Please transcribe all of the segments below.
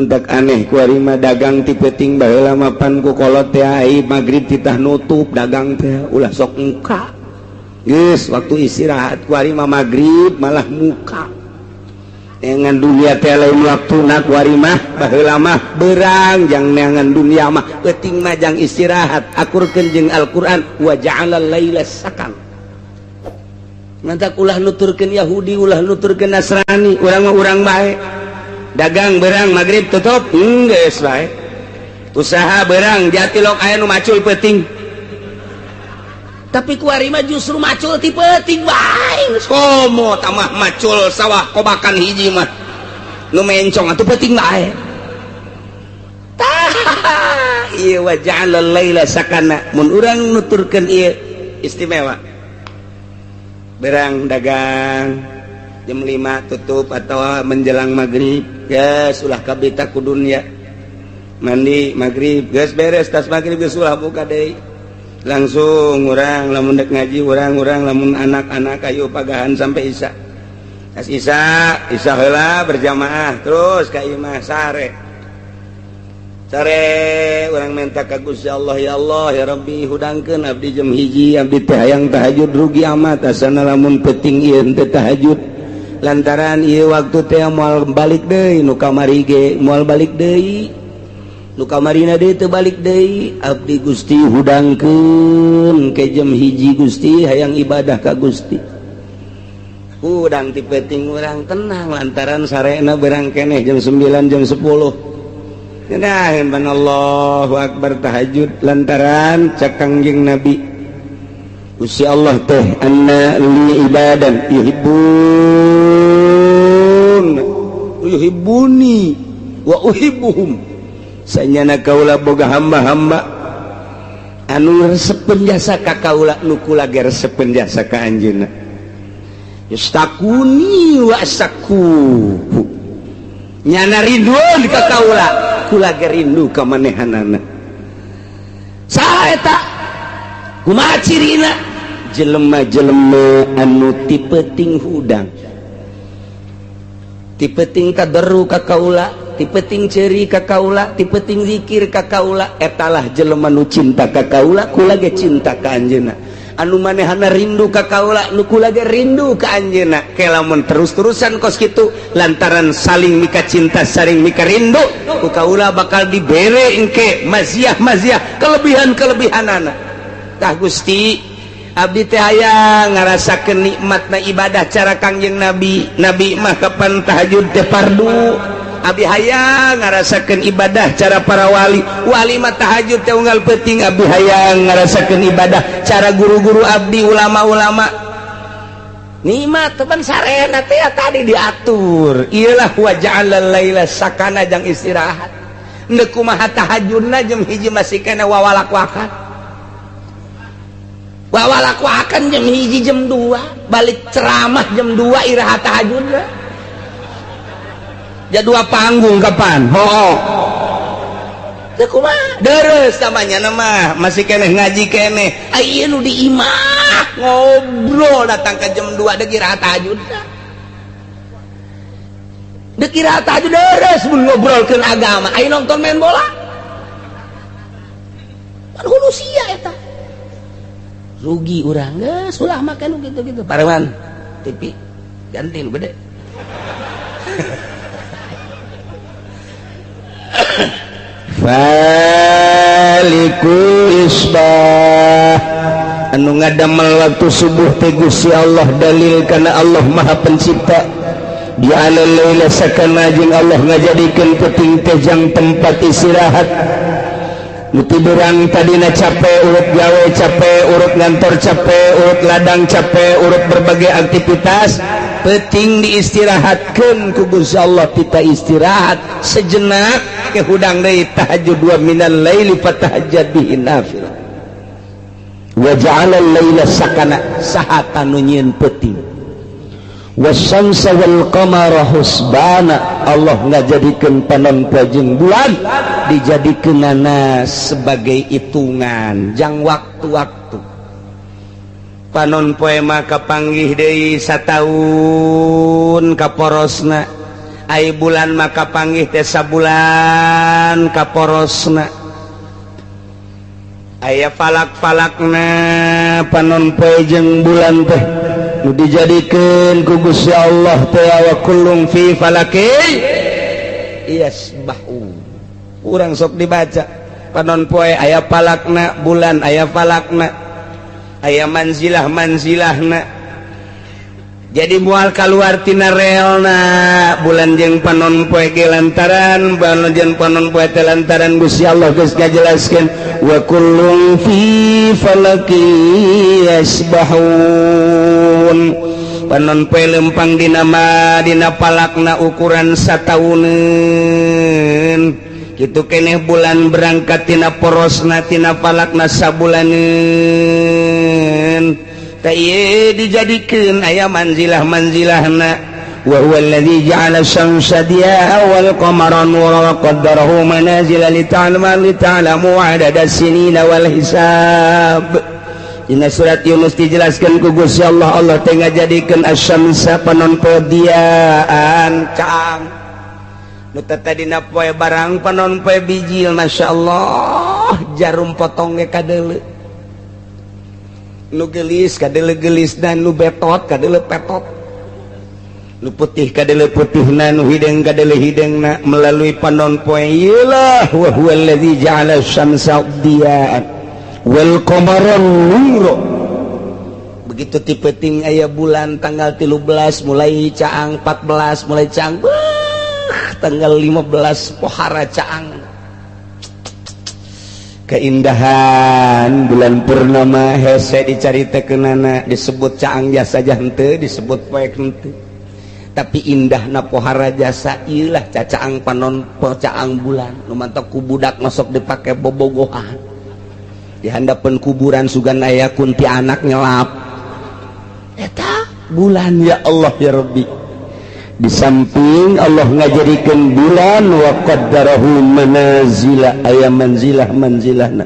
mentak aneh kuarima dagang ti peuting baheula mapan ku kolot teh ai magrib titah nutup dagang teh ulah sok muka geus waktu istirahat kuarima magrib malah muka dengan dunia teh lain waktuna kuarima baheula mah beurang jang neangan dunia mah peuting mah jang istirahat akurkeun jeung Al-Qur'an wa ja'alal laila sakan mantak ulah nuturkeun Yahudi ulah nuturkeun Nasrani urang mah urang bae dagang berang magrib tutup geus bae usaha berang jatilok aya nu macul peuting tapi kuari mah justru macul ti peuting bae komo tamah macul sawah kobakan hiji mah nu mencong atuh peuting bae tah ieu wa ja'alal laila sakana mun urang nuturkeun ieu istimewa berang dagang jam 5 tutup atau menjelang maghrib geus ulah kabita ku dunya mandi maghrib geus beres tas maghrib geus ulah buka deui langsung urang lamun dek ngaji urang lamun anak-anak ayo pagahan sampai isya tas isya heula berjamaah terus ka imah sare urang minta ka Gusti Allah ya Rabbi hudangkeun abdi jam hiji abdi teh hayang tahajud rugi amat asana lamun peuting ieu teu tahajud lantaran ieu waktu teh moal balik deui nu kamari ge moal balik deui nu kamarina deui teu balik deui abdi Gusti hudangkeun ke jam hiji Gusti hayang ibadah ka Gusti hudang ti peuting urang tenang lantaran sarena berang keneh jam 9 jam 10 ngeunah ban Allahu akbar tahajud lantaran cak Kangjeng Nabi Gusti Allah teh anna li ibadan yuhibbuni wa uhibbuhum sanyana kaula boga hamba-hamba anu resepen jasa ka kaula nu kula ge resepen jasa ka anjeunna yastakuni wa asakuhu nyana rinduan ka kaula kula ge rindu ka manehanana saha eta kumaha cirina jelema-jelema anu ti peuting hudang ti peuting kaderu ka kaula ti peuting ceuri ka kaula ti peuting zikir ka kaula etalah jelema nu cinta ka kaula kula ge cinta ka anjeunna anu manehana rindu ka kaula nu kula ge rindu ka anjeunna ke lamun terus-terusan kos kitu lantaran saling mika cinta saling mika rindu ku kaula bakal dibere engke maziah-maziah kelebihan-kelebihanana tah Gusti abdi teh hayang ngarasakeun nikmatna ibadah cara Kangjeng Nabi mah kapan tahajud teh fardu abdi hayang ngarasakeun ibadah cara para wali mah tahajud teh unggal peuting abdi hayang ngarasakeun ibadah cara guru-guru abdi ulama-ulama nikmat teman sarena teh tadi diatur iyalah wa ja'alal laila sakana jang istirahat henteu kumaha tahajudna jam hiji masih kana wawalak-wakan jam hiji jam 2 balik ceramah jam 2 iraha tahajudna jadwal panggung kapan teu kumaha deres namanya mah masih keneh ngaji keneh ieu nu di imah ngobrol datang ke jam 2 deuk iraha tahajudna deuk iraha tahajud deres mun ngobrolkeun agama aya nonton main bola kan hulu sia eta rugi urang geus ulah makan gitu-gitu parewan TV ganti nu gede faliku isbah anu ngadamel waktu subuh teh Gusti Allah dalil kana Allah Maha Pencipta dia laila sakana jeung Allah ngajadikeun peuting teh jang tempat istirahat nuti berang tadina capek urut gawe capek urut ngantor capek urut ladang capek urut berbagai aktivitas penting diistirahatkeun ku Gusti Allah kita istirahat sejenak ke hudang deui tahajud wa minal laili fatahajjad bihi nafilah wa ja'alal laila sakana sahata nu nyieun peuting wasyamsa wal qamara husbana Allah ngajadikeun panon poe jeung bulan dijadikeunana sebagai hitungan jang waktu-waktu panon poe mah kapanggih deui sataun kaporosna ai bulan maka panggih teh sabulan kaporosna aya falak-falakna panon poe jeung bulan teh nu dijadikeun ku Gusti Allah teh wa kullum fi falaki yasbahu urang sok dibaca panon poe aya falakna bulan aya falakna aya manzilah-manzilahna jadi mual kaluar tina reelna bulan jeung panon poe ge lantaran bulan jeung panon poe teh lantaran Gusti Allah geus ngajelaskeun wa kullum fi falaki yasbahun panon poe lempang dina palakna ukuran satauneun kitu keneh bulan berangkat tina porosna tina palakna sabulaneun tayye dijadikeun aya manzilah-manzilahna wa huwa alladzi ja'ala asy-syamsa diya'a wal qamara nuran wa qaddarahu manazila lita'lamu 'adada as-sinina wal hisab. Dina surat Yunus dijelaskeun ku Gusti Allah Allah teh ngajadikeun asy-syamsa panon poe diaan caang nu teh dina poe barang panon poe bijil masyaallah jarum potong ge kadeuleu nu gelis kadele gelis dan nu betot kadele petot nu putih kadele putihna nu hideng kadele hidengna melalui panon poe ieulah wa huwa allazi ja'ala asy-syamsa diya'an wal qamara nura begitu tipeting aya bulan tanggal 13 mulai caang 14 mulai caang tanggal 15 pohara caang keindahan bulan purnama hese dicaritakeunana disebut caang jasa henteu disebut poe henteu tapi indahna pohara jasa ieulah cacaang panon caang bulan nu mantok ku budak masuk dipake bobogohan di handapeun kuburan sugan aya kunti anak nyelap eta bulan ya Allah ya Rabbi di samping Allah ngajadikeun bulan wa qaddarahu manazila aya manzilah-manzilahna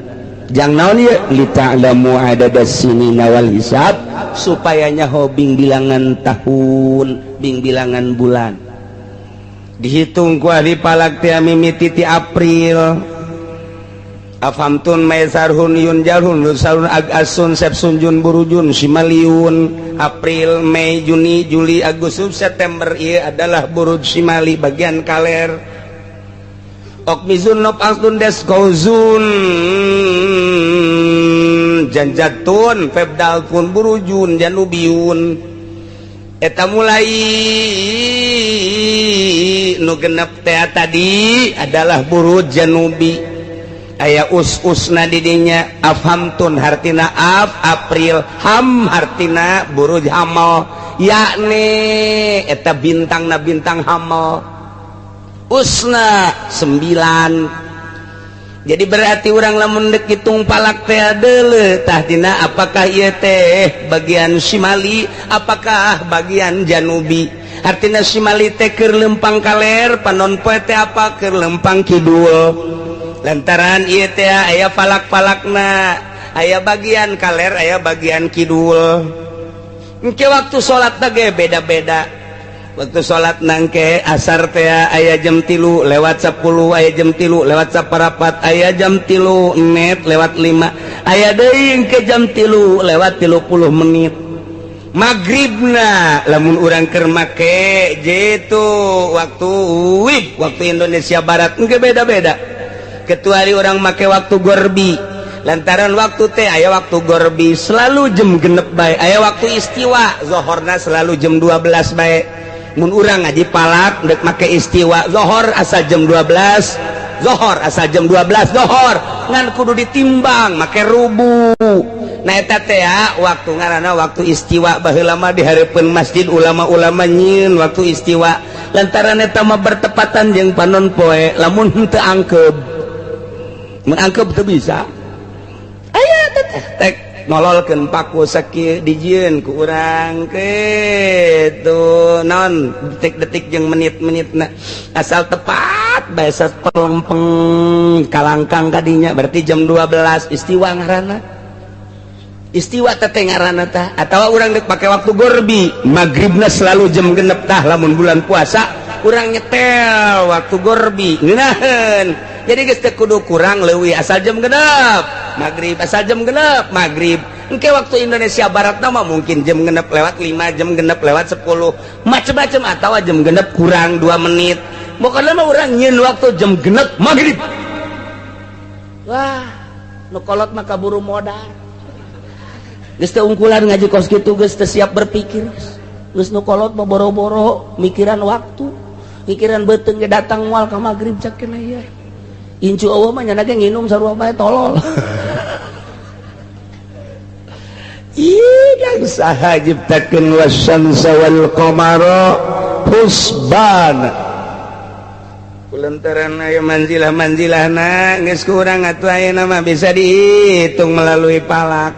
jang naon ieu lita'lamu adadas sinina wal hisab supaya nyaho bing bilangan tahun bing bilangan bulan dihitung ku ahli palak teh mimiti ti April afhamtun maisarhun yunjalhun lusalun agasun sepsunjun burujun simaliun April Mei Juni Juli Agustus September ieu adalah buruj simali bagian kaler okmizun nop asdun deskauzun janjatun febdalfun burujun janubiun eta mulai nu genep teh tadi adalah buruj janubi aya us-usna didinya afhamtun hartina April ham hartina buruj hamal yakni eta bintangna bintang hamal usna 9 jadi berarti urang lamun deuk hitung palak teh deuleu tah dina apakah ieu teh bagian simali apakah bagian janubi artina simali teh keur lempang kaler panon poe teh apa keur lempang kidul lantaran ieu teh aya falak-falakna aya bagian kaler aya bagian kidul engke waktu salat teh beda-beda waktu salat nangke asar teh aya jam 3 lewat 10 aya jam 3 lewat 14 aya jam 3 net lewat 5 aya deui engke jam 3 lewat 30 menit magribna lamun urang keur make jitu waktu Indonesia Barat engke beda-beda kecuali orang make waktu gorbi lantaran waktu teh aya waktu gorbi selalu jam genep bae aya waktu istiwa zohorna selalu jam 12 bae mun urang ngaji palak dek make istiwa zohor asa jam 12 zohor asa jam 12 zohor ngan kudu ditimbang make rubu nah eta teh waktu ngaranna waktu istiwa baheula mah di hareupeun masjid ulama-ulama nyieun waktu istiwa lantaran eta mah bertepatan jeung panon poe lamun henteu angkeub mengangkep teu bisa aya tek nololkeun paku sakieu dijieun ku urang kitu naon detik-detik jeung menit-menitna asal tepat bae pelempeng kalangkang kadinya berarti jam 12 istiwa ngaranna istiwa teh ngaranna tah atawa urang deuk pake waktu gorbi magribna selalu jam genep tah lamun bulan puasa kurang nyetel waktu gorbi ngeunaheun jadi geus teu kudu kurang leuwih asal jam genep magrib asal jam genep magrib engke waktu Indonesia Barat nama mungkin jam genep lewat 5 jam genep lewat 10 macam-macam atau jam genep kurang 2 menit pokoknya mah urang nyieun waktu jam genep magrib wah nu kolot mah kaburu modal geus teu ungkulan ngaji kos kitu geus teu siap berpikir geus nu kolot mah boro-boro mikiran waktu pikiran beuteung ge datang moal ka magrib cak kena ieu incu eueuh mah nya ge nginum sarua bae tolol Idang saha jiptakeun wasyamsa wal qamara husbana kulantaran aya manzilah-manzilahna geus kurang atuh ayeuna mah bisa dihitung melalui palak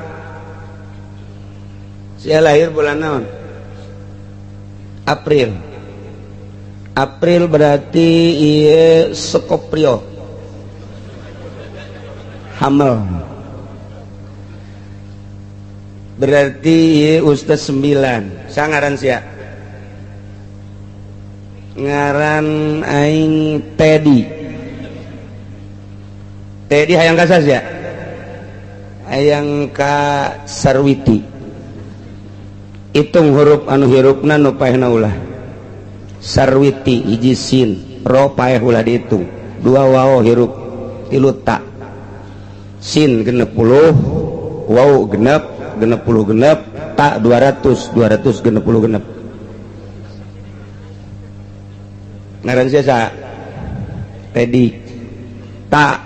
sia lahir bulan naon April berarti ieu Skoprio hamil berarti ieu Ustaz 9 sangaran sia ngaran aing Teddy hayang ka sia hayang ka Sarwiti hitung huruf anu hirupna nu paehna ulah Sarwiti hiji sin ro paeh ulah dihitung 2 waw hirup 3 ta sin genep 10 waw genep 10 genep ta 200 genep 10 genep ngaran sia Teddy ta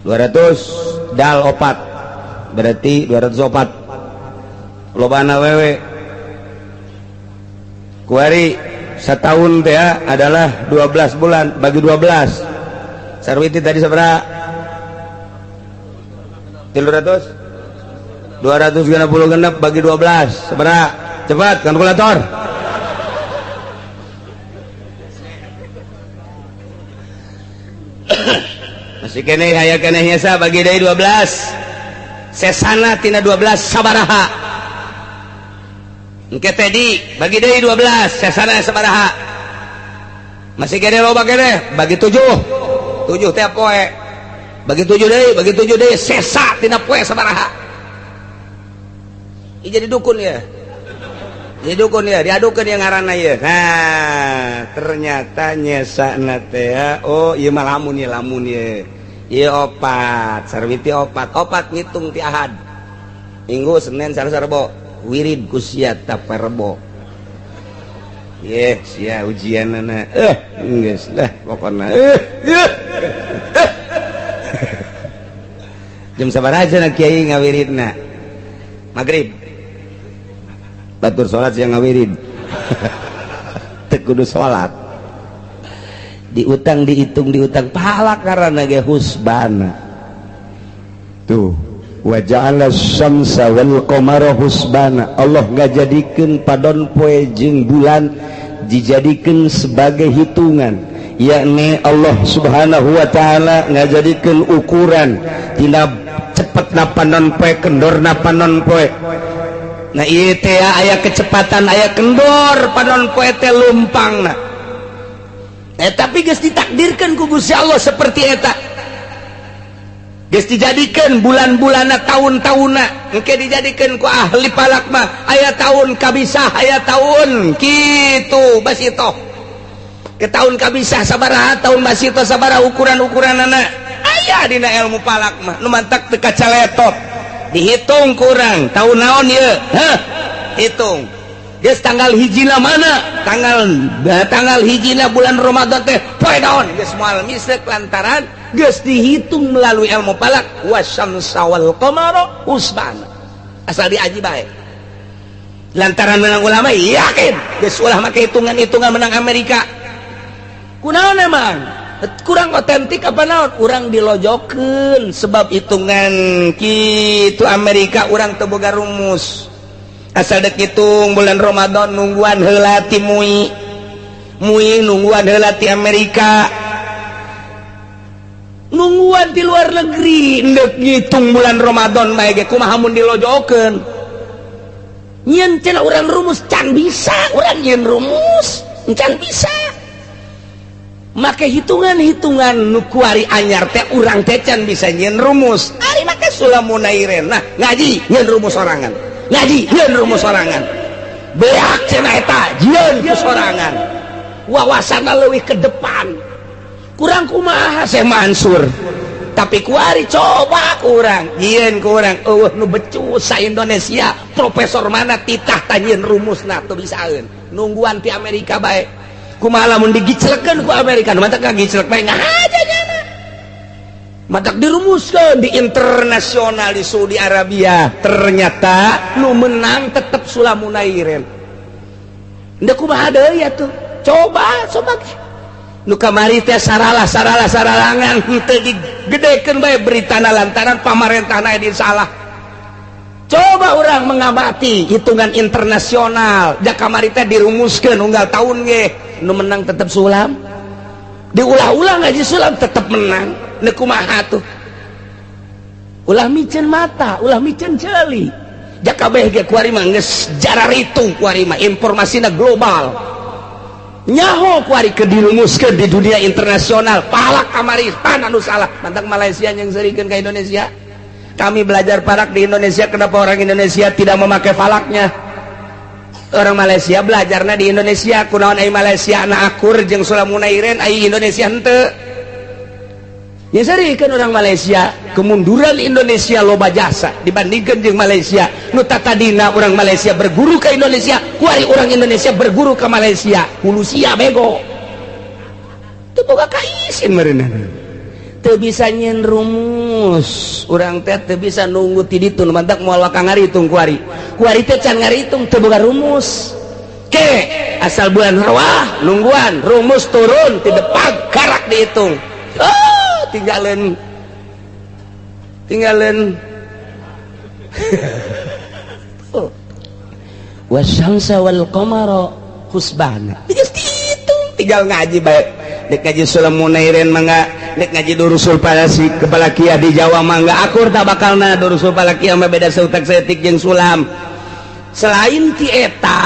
200 dal 4 berarti 204 lobana wewe kuari setahun teh adalah 12 bulan bagi 12 Sarwiti tadi sabaraha 300 260 genep bagi 12 sabaraha cepat kalkulator masih kene aya kenehnya sa bagi deui 12 sesana tina 12 sabaraha engke Tedi bagi deui 12 sesana sabaraha masih kene loba kene bagi 7 teh poe bagi 7 deui sesa tina poe sabaraha ieu jadi dukun ya diadukeun yang ngaranna ieu nah ternyata nyesana teh oh ieu mah lamun ieu opat Sarwiti opat ngitung ti Ahad Minggu Senin Selasa Rebo wirid ku sia taperebo sia ujianana geus lah pokona jam sabaraha cenah kiai ngawiridna magrib batur salat siang ngawirid teu kudu salat diutang dihitung diutang pahala karena ge husbana tuh wa ja'ala syamsa wal qamara husbana Allah ngajadikeun padon poe jeung bulan dijadikeun sebagai hitungan yakni Allah subhanahu wa ta'ala ngajadikeun ukuran tina cepetna panon poe kendorna panon poe nah ieu teh aya kecepatan aya kendor panon poe teh lumpangna tapi geus ditakdirkan ku Gusti Allah seperti eta geus dijadikeun bulan-bulanna tahun-tahunna engke dijadikeun ku ahli palak mah aya tahun kabisah aya tahun kitu basito ke tahun kabisah sabaraha tahun basito sabaraha ukuran-ukuranana aya dina ilmu palak mah nu mantak teu kacaletot dihitung kurang tahun naon ieu hitung geus tanggal hijina mana tanggal hijina bulan Ramadan teh poe naon geus moal misek lantaran geus dihitung melalui ilmu falak wasyamsa wal qamara husbana asal diaji bae lantaran menang ulama yakin geus ulah make hitungan-hitungan menang Amerika kunaon emang kurang otentik apa naon urang dilojokeun sebab hitungan kitu Amerika urang teu boga rumus asal dek hitung bulan Ramadan nungguan heula ti mui nungguan heula ti Amerika nungguan di luar negeri ndek ngitung bulan Ramadan bae ge kumaha mun dilojokeun nyeun cenah urang rumus can bisa urang nyeun rumus encan bisa make hitungan-hitungan nu kuari anyar teh urang teh can bisa nyeun rumus ari make sulamunairen nah ngaji nyeun rumus sorangan ngaji nyeun rumus sorangan beak cenah eta jieun ku sorangan wawasanna leuwih ke depan kurang kumaha Syekh Mansur tapi kuari coba kurang jieun kurang nu becus sa Indonesia profesor mana titah tanyeun rumusna teu bisaeun nungguan ti Amerika bae kumaha lamun digiclekeun ku Amerika matak ngagiclek bae ngahaja nya matak dirumuskeun di internasional di Saudi Arabia ternyata nu menang tetep Sulamunairen nda kumaha deui atuh coba nu kamari teh saralangan henteu digedekeun bae beritana lantaran pamarentahna di salah coba orang mengamati hitungan internasional da kamari teh dirumuskeun unggal tahun ge nu menang tetep Sulam diulah-ulah ngaji Sulam tetep menang nu kumaha tuh ulah micen mata ulah micen ceuli da kabeh ge kuari mah geus jararitung kuari mah informasina global nyaho kuari ke dirumuskeun di dunia internasional palak kamari pan anu salah mantang Malaysia yang serikeun ka Indonesia kami belajar palak di Indonesia kenapa orang Indonesia tidak memakai falaknya orang Malaysia belajarnya di Indonesia kunaon ai Malaysia anak akur jeung Sulamunairen ai Indonesia henteu nya sarikeun orang Malaysia kemunduran Indonesia loba jasa dibandingkan jeung Malaysia nu tatadina orang Malaysia berguru ke Indonesia kuari orang Indonesia berguru ke Malaysia hulusia bego teu boga kaisin meureunna teu bisa nyeun rumus urang teh teu bisa nunggu ti ditu nu mantak moal ka ngaritung kuari teh can ngaritung teu boga rumus ke asal bulan Rawah nungguan rumus turun ti depan karak dihitung tinggalin wasyamsa wal qamara husbana geus dihitung tinggal ngaji bae dek ngaji Sulamunairen mangga dek ngaji Durusul Falakiyah di Jawa mangga akur tak bakalna Durusul Falakiyah mah beda seutak setik jeung Sulam selain ti eta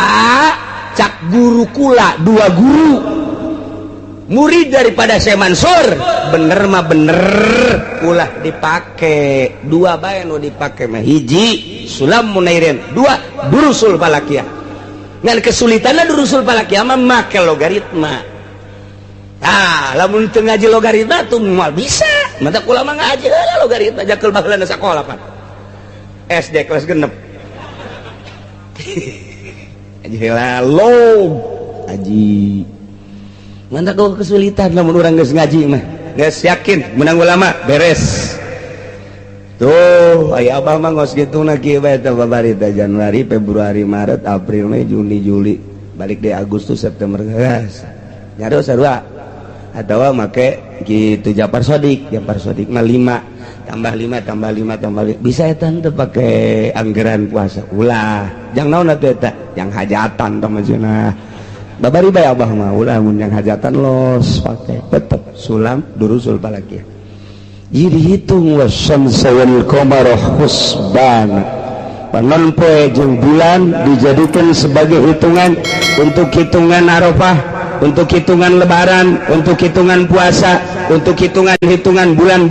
cak guru kula dua guru murid daripada Syekh Mansur bener mah bener ulah dipake dua bae nu dipake mah hiji Sulamunairen dua Durusul Falakiyah ngan kesulitanna Durusul Falakiyah mah make logaritma lamun teu ngaji logaritma tuh moal bisa mata kula mah ngaji heula logaritma jakeul baheulana sakola pan SD kelas 6 ngaji heula log aji mantap kau kesulitan lamun urang geus ngaji mah geus yakin menang ulama beres tuh aya abah mah ngos kituna kieu bae teh babarita Januari Februari Maret April Mei Juni Juli balik di Agustus September geus nyaro sarua atau make gitu Japar Sodik mah 5 tambah 5 bisa eta teu pake anggaran puasa ulah jang naon atuh eta yang hajatan tah maksudna babari bae abah mah ulah mun yang hajatan los pake tetep Sulam Durusul Falakiyah jadi hitung wasyamsa wal qamara husbana panon poe jeung bulan dijadikan sebagai hitungan untuk hitungan Arafah untuk hitungan lebaran, untuk hitungan puasa, untuk hitungan bulan,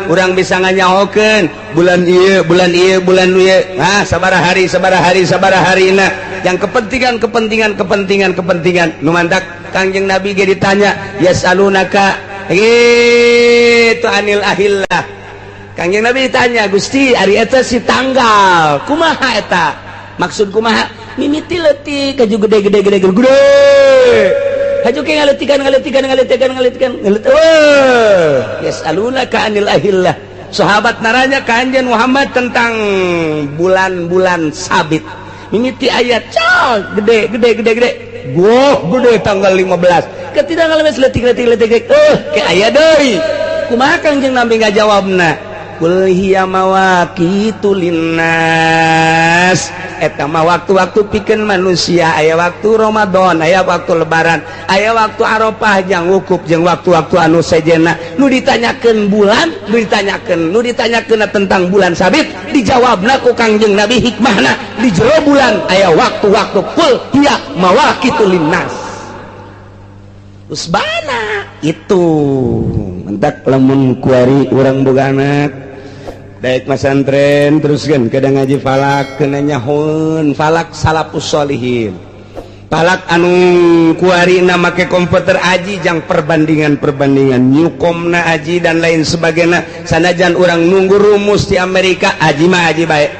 orang bisa nganyahokeun bulan ieu, sabaraha hari na yang kepentingan nu mantak Kangjeng Nabi ge ditanya yasalunaka itu anil ahillah Kangjeng Nabi ditanya Gusti ari eta si tanggal kumaha eta maksud kumaha mimiti leutik kaju gede haju ke ngaletikan yasalunaka anil ahillah sahabat naranya ka anjeun Muhammad tentang bulan-bulan sabit mimiti ayat gede gede tanggal 15 ketika ngalemes letik ke aya deui kumaha Kangjeng Nabi ngajawabna qul hiya mawaqitu linnas eta mah waktu-waktu pikeun manusia aya waktu Ramadan aya waktu lebaran aya waktu Arafah jeung wukuf jeung waktu-waktu anu sejenna nu ditanyakeun bulan nu ditanyakeun tentang bulan sabit dijawabna ku Kangjeng Nabi hikmahna di jero bulan aya waktu-waktu kul hiya mawaqitul linnas usbana itu mentak lamun kuari urang boga anak daek masantren teruskan kadang ngaji falak kena nyahun falak salafus sholihin falak anu kuarina make komputer aji jang perbandingan nyukomna aji dan lain sebagainya sanajan orang nunggu rumus di Amerika aji mah aji baik